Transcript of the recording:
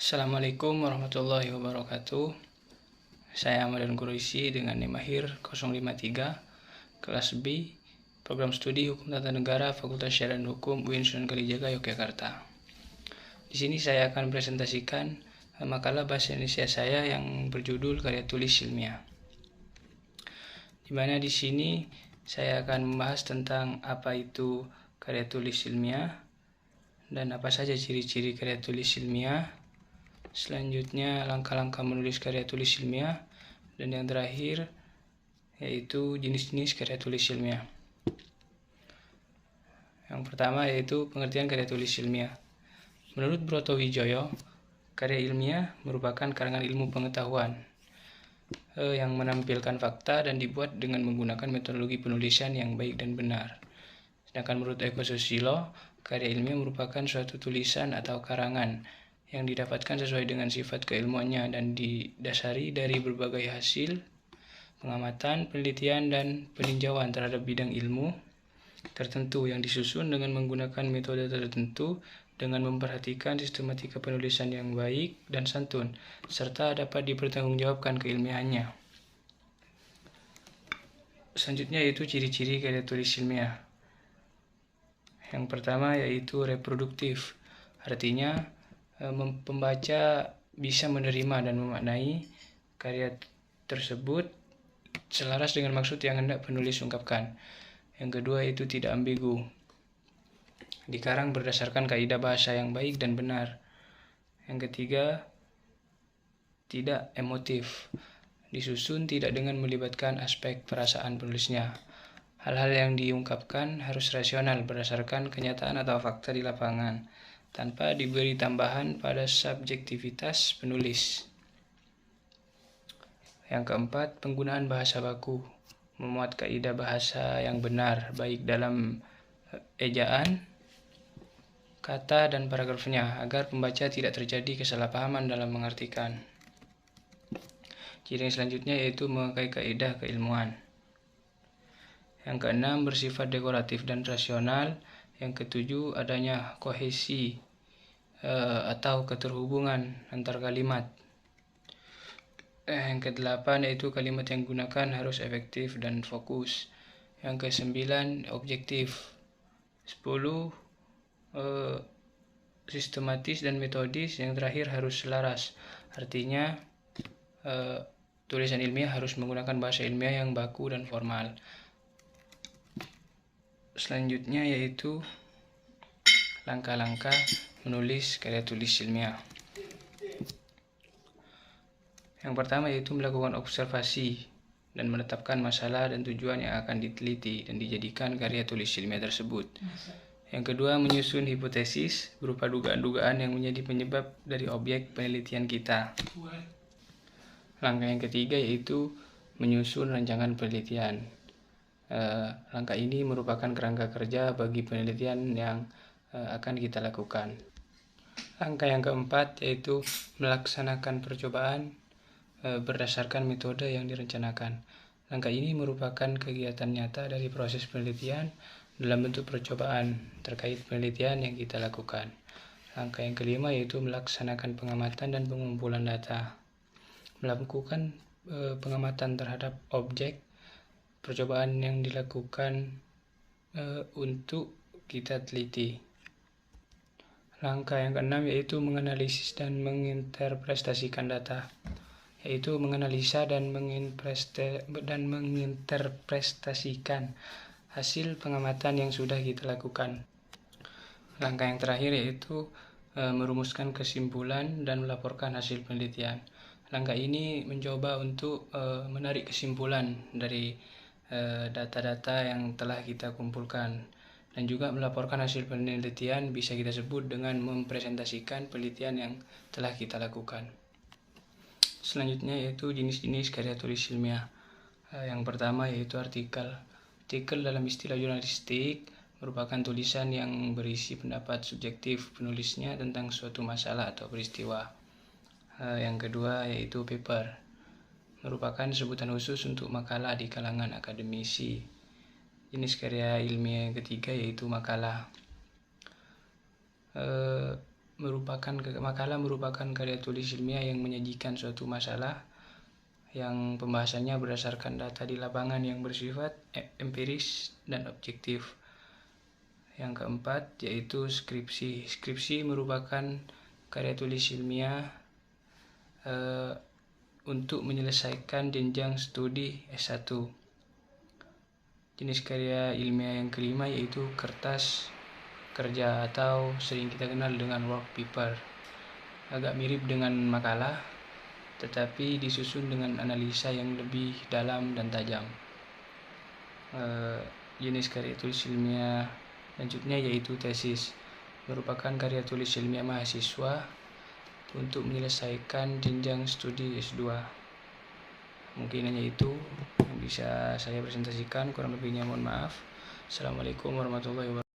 Assalamualaikum warahmatullahi wabarakatuh. Saya Ahmad Quraisy dengan NIM akhir 053, kelas B, Program Studi Hukum Tata Negara, Fakultas Syariah dan Hukum UIN Sunan Kalijaga, Yogyakarta. Di sini saya akan presentasikan makalah bahasa Indonesia saya yang berjudul Karya Tulis Ilmiah. Di mana di sini saya akan membahas tentang apa itu karya tulis ilmiah dan apa saja ciri-ciri karya tulis ilmiah. Selanjutnya langkah-langkah menulis karya tulis ilmiah, dan yang terakhir yaitu jenis-jenis karya tulis ilmiah. Yang pertama yaitu pengertian karya tulis ilmiah. Menurut Broto Wijoyo, karya ilmiah merupakan karangan ilmu pengetahuan yang menampilkan fakta dan dibuat dengan menggunakan metodologi penulisan yang baik dan benar. Sedangkan menurut Eko Susilo, karya ilmiah merupakan suatu tulisan atau karangan yang didapatkan sesuai dengan sifat keilmuannya dan didasari dari berbagai hasil pengamatan, penelitian, dan peninjauan terhadap bidang ilmu tertentu yang disusun dengan menggunakan metode tertentu dengan memperhatikan sistematika penulisan yang baik dan santun, serta dapat dipertanggungjawabkan keilmiahannya. Selanjutnya yaitu ciri-ciri karya tulis ilmiah. Yang pertama yaitu reproduktif, artinya pembaca bisa menerima dan memaknai karya tersebut selaras dengan maksud yang hendak penulis ungkapkan. Yang kedua itu tidak ambigu, dikarang berdasarkan kaidah bahasa yang baik dan benar. Yang ketiga, tidak emotif, disusun tidak dengan melibatkan aspek perasaan penulisnya. Hal-hal yang diungkapkan harus rasional berdasarkan kenyataan atau fakta di lapangan, tanpa diberi tambahan pada subjektivitas penulis. Yang keempat, penggunaan bahasa baku, memuat kaidah bahasa yang benar, baik dalam ejaan, kata, dan paragrafnya, agar pembaca tidak terjadi kesalahpahaman dalam mengartikan. Ciri yang selanjutnya yaitu memakai kaidah keilmuan. Yang keenam, bersifat dekoratif dan rasional. Yang ketujuh, adanya kohesi atau keterhubungan antar kalimat. Yang kedelapan yaitu kalimat yang digunakan harus efektif dan fokus. Yang kesembilan, objektif. 10, sistematis dan metodis. Yang terakhir harus selaras, artinya tulisan ilmiah harus menggunakan bahasa ilmiah yang baku dan formal. Selanjutnya yaitu langkah-langkah menulis karya tulis ilmiah. Yang pertama yaitu melakukan observasi dan menetapkan masalah dan tujuan yang akan diteliti dan dijadikan karya tulis ilmiah tersebut. Yang kedua, menyusun hipotesis berupa dugaan-dugaan yang menjadi penyebab dari objek penelitian kita. Langkah yang ketiga yaitu menyusun rancangan penelitian. Langkah ini merupakan kerangka kerja bagi penelitian yang akan kita lakukan. Langkah yang keempat yaitu melaksanakan percobaan berdasarkan metode yang direncanakan. Langkah ini merupakan kegiatan nyata dari proses penelitian dalam bentuk percobaan terkait penelitian yang kita lakukan. Langkah yang kelima yaitu melaksanakan pengamatan dan pengumpulan data. Melakukan pengamatan terhadap objek percobaan yang dilakukan untuk kita teliti. Langkah yang keenam yaitu menganalisis dan menginterpretasikan data, yaitu menganalisa dan menginterpretasikan hasil pengamatan yang sudah kita lakukan. Langkah yang terakhir yaitu merumuskan kesimpulan dan melaporkan hasil penelitian. Langkah ini mencoba untuk menarik kesimpulan dari data-data yang telah kita kumpulkan, dan juga melaporkan hasil penelitian bisa kita sebut dengan mempresentasikan penelitian yang telah kita lakukan. Selanjutnya yaitu jenis-jenis karya tulis ilmiah. Yang pertama yaitu artikel. Artikel dalam istilah jurnalistik merupakan tulisan yang berisi pendapat subjektif penulisnya tentang suatu masalah atau peristiwa. Yang kedua yaitu paper, merupakan sebutan khusus untuk makalah di kalangan akademisi. Jenis karya ilmiah yang ketiga yaitu makalah. Makalah merupakan karya tulis ilmiah yang menyajikan suatu masalah yang pembahasannya berdasarkan data di lapangan yang bersifat empiris dan objektif. Yang keempat yaitu skripsi. Skripsi merupakan karya tulis ilmiah untuk menyelesaikan jenjang studi S1. Jenis karya ilmiah yang kelima yaitu kertas kerja atau sering kita kenal dengan work paper. Agak mirip dengan makalah, tetapi disusun dengan analisa yang lebih dalam dan tajam. Jenis karya tulis ilmiah selanjutnya yaitu tesis. Merupakan karya tulis ilmiah mahasiswa untuk menyelesaikan jenjang studi S2. Mungkin hanya itu yang bisa saya presentasikan, kurang lebihnya mohon maaf. Assalamualaikum warahmatullahi wabarakatuh.